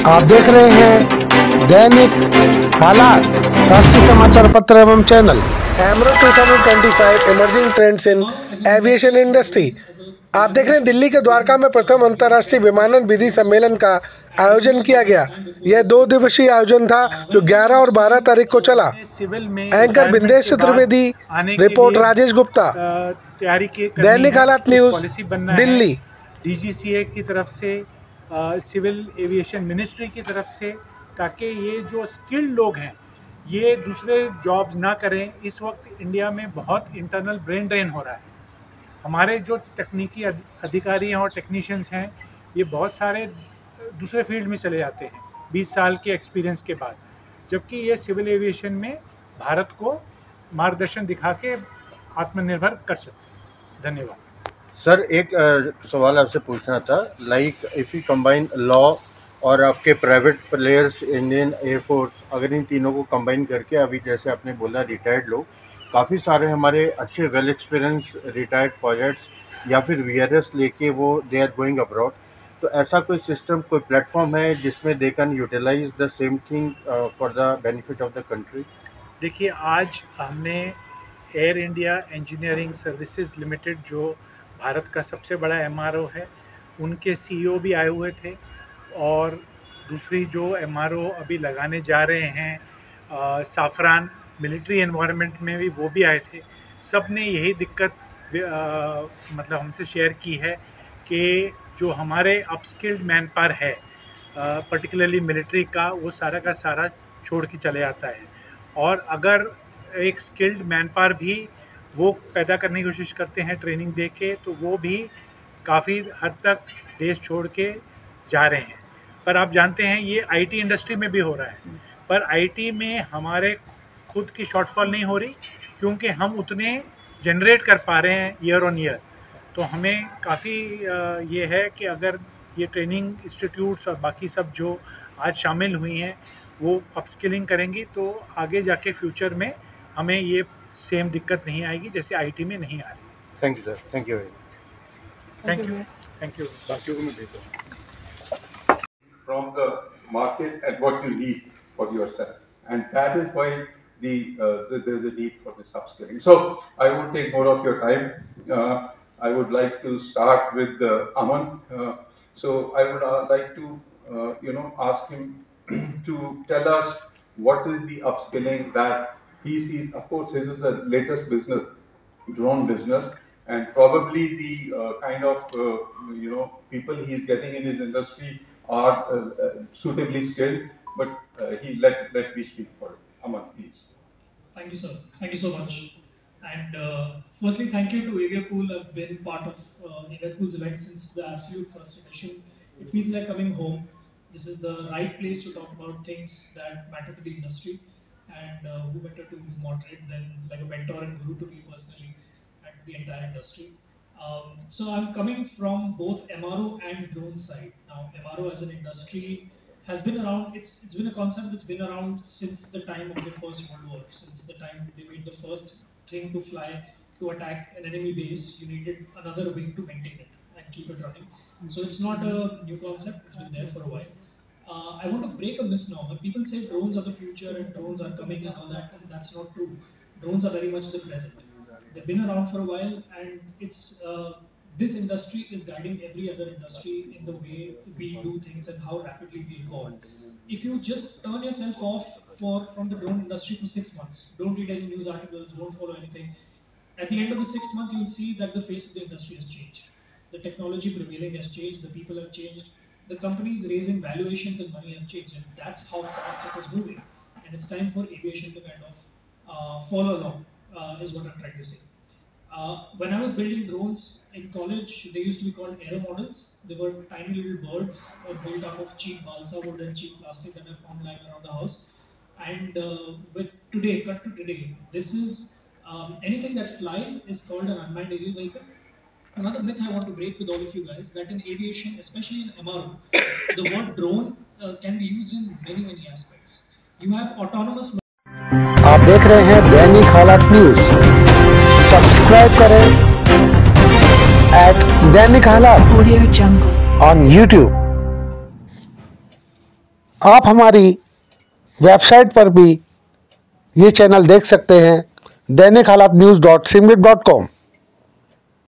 आप देख रहे हैं दैनिक हालात, राष्ट्रीय समाचार पत्र एवं चैनल। एमरो 2025 emerging trends in aviation industry. आप देख रहे हैं दिल्ली के द्वारका में प्रथम अंतर्राष्ट्रीय विमानन विधि सम्मेलन का आयोजन किया गया। यह 2 दिवसीय आयोजन था जो 11 और 12 तारीख को चला। एंकर बिंदेश चतुर्वेदी, रिपोर्ट राजेश गुप्ता, दैनिक हालात न्यूज, दिल्ली। डीजीसीए की तरफ से, सिविल एविएशन मिनिस्ट्री की तरफ से, ताकि ये जो स्किल्ड लोग हैं ये दूसरे जॉब्स ना करें। इस वक्त इंडिया में बहुत इंटरनल ब्रेन ड्रेन हो रहा है। हमारे जो तकनीकी अधिकारी हैं और टेक्नीशियंस हैं ये बहुत सारे दूसरे फील्ड में चले जाते हैं 20 साल के एक्सपीरियंस के बाद, जबकि ये सिविल एविएशन में भारत को मार्गदर्शन दिखा के आत्मनिर्भर कर सकते हैं। धन्यवाद सर। एक सवाल आपसे पूछना था, like if you combine law और आपके प्राइवेट प्लेयर्स, इंडियन एयरफोर्स, अगर इन तीनों को कंबाइन करके, अभी जैसे आपने बोला रिटायर्ड लोग, काफ़ी सारे हमारे अच्छे वेल एक्सपीरियंस रिटायर्ड पायलट्स या फिर वीआरएस लेके वो दे आर गोइंग अब्रॉड, तो ऐसा कोई सिस्टम, कोई प्लेटफॉर्म है जिसमें they can utilize the same thing for the benefit of the country? देखिए, आज हमने Air India Engineering Services Limited जो भारत का सबसे बड़ा एमआरओ है, उनके सीईओ भी आए हुए थे और दूसरी जो एमआरओ अभी लगाने जा रहे हैं साफरान मिलिट्री एनवायरनमेंट में वो भी आए थे। सब ने यही दिक्कत मतलब हमसे शेयर की है कि जो हमारे अपस्किल्ड मैन पावर है पर्टिकुलरली मिलिट्री का, वो सारा का सारा छोड़ के चले जाता है। और अगर एक स्किल्ड मैन पावर भी वो पैदा करने की कोशिश करते हैं ट्रेनिंग दे के, तो वो भी काफ़ी हद तक देश छोड़ के जा रहे हैं। पर आप जानते हैं ये आईटी इंडस्ट्री में भी हो रहा है, पर आईटी में हमारे खुद की शॉर्टफॉल नहीं हो रही क्योंकि हम उतने जनरेट कर पा रहे हैं ईयर ऑन ईयर। तो हमें काफ़ी ये है कि अगर ये ट्रेनिंग इंस्टीट्यूट्स और बाकी सब जो आज शामिल हुई हैं वो अपस्किलिंग करेंगी तो आगे जाके फ्यूचर में हमें ये सेम दिक्कत नहीं आएगी जैसे आईटी में नहीं आ रही। Thank you sir, thank you, thank you. बाकियों को मैं देता हूँ। From the market and what you need for yourself, and that is why there's a need for this upskilling. So I won't take more of your time. I would like to start with Aman. So I would like to ask him to tell us what is the upskilling that he sees. Of course, this is the latest business, drone business, and probably the kind of people he is getting in his industry are suitably skilled, but let me speak for it. Aman, please. Thank you, sir. Thank you so much. And firstly, thank you to Aviacool. I've been part of Aviacool's event since the absolute first edition. It feels like coming home. This is the right place to talk about things that matter to the industry, and who better to moderate than like a mentor and guru to me personally and to the entire industry. So I'm coming from both MRO and drone side. Now, MRO as an industry has been around. It's been a concept that's been around since the time of the First World War. Since the time they made the first thing to fly to attack an enemy base, you needed another wing to maintain it and keep it running. So it's not a new concept. It's been there for a while. I want to break a misnomer. People say drones are the future and drones are coming and all that, and that's not true. Drones are very much the present. They've been around for a while, and it's this industry is guiding every other industry in the way we do things and how rapidly we evolve. If you just turn yourself off from the drone industry for 6 months, don't read any news articles, don't follow anything, at the end of the 6th month you'll see that the face of the industry has changed. The technology prevailing has changed, the people have changed, the companies raising valuations and money have changed, and that's how fast it is moving. And it's time for aviation to kind of follow along, is what I'm trying to say. When I was building drones in college, they used to be called aero models. They were tiny little birds built out of cheap balsa wood and cheap plastic that I found lying around the house. And but today, cut to today, this is anything that flies is called an unmanned aerial vehicle. Another myth I want to break with all of you guys, that in aviation, especially in MRO, the word drone can be used in many aspects. You have autonomous. आप देख रहे हैं दैनिक हालात news. Subscribe करें @दैनिक हालात on YouTube। आप हमारी website पर भी ये चैनल देख सकते हैं, दैनिक हालात न्यूज़.simrit.com।